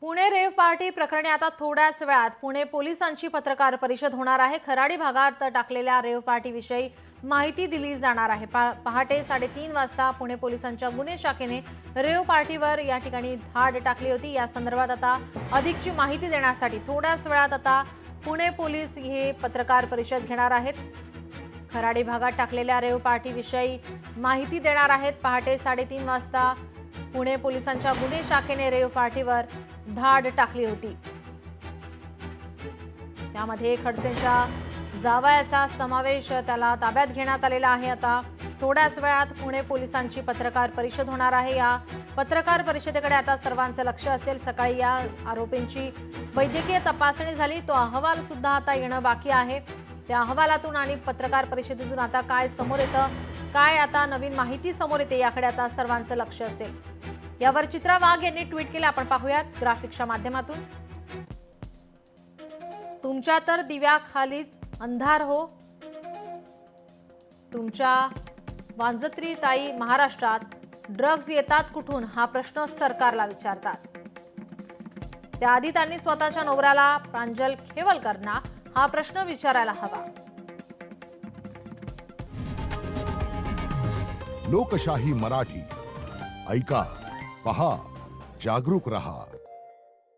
Pune rave party प्रकरणी आता थोड्याच वेळात पुणे पोलिसांची पत्रकार परिषद होणार आहे। खराडी भागात टाकलेल्या रेव्ह पार्टीविषयी माहिती दिली जाणार आहे। पहाटे 3:30 वाजता पुणे पोलिसांच्या गुन्हे शाखेने रेव्ह पार्टीवर या ठिकाणी धाड टाकली होती। या संदर्भात आता अधिकची माहिती देण्यासाठी थोड्याच वेळात आता पुणे पोलीस हे पत्रकार परिषद घेणार आहेत। खराडी भागात टाकलेल्या रेव्ह पार्टीविषयी माहिती देणार आहेत। पहाटे 3:30 वाजता पुणे पोलिसांच्या गुन्हे शाखेने रेव्ह पार्टीवर धाड टाकली होती। त्यामध्ये खडसेंच्या जावयाचा समावेश, त्याला ताब्यात घेण्यात आलेला आहे। आता थोड्याच वेळात पुणे पोलिसांची पत्रकार परिषद होणार आहे। या पत्रकार परिषदेकडे आता सर्वांचं लक्ष असेल। सकाळी या आरोपींची वैद्यकीय तपासणी झाली, तो अहवाल सुद्धा आता येणं बाकी आहे। त्या अहवालातून आणि पत्रकार परिषदेतून आता काय समोर येतं, काय आता नवीन माहिती समोर येते, याकडे आता सर्वांचं लक्ष असेल। यावर चित्रा वाघ यांनी ट्विट केले, आपण पाहूयात ग्राफिक्सच्या माध्यमातून। तुमच्या तर दिव्याखालीच अंधार हो, तुमच्या वांजत्री ताई महाराष्ट्रात ड्रग्ज येतात कुठून हा प्रश्न सरकारला विचारतात। त्याआधी त्यांनी स्वतःच्या नवऱ्याला प्रांजल खेवलकरांना हा प्रश्न विचारायला हवा। लोकशाही मराठी ऐका, पहा, जागरूक रहा।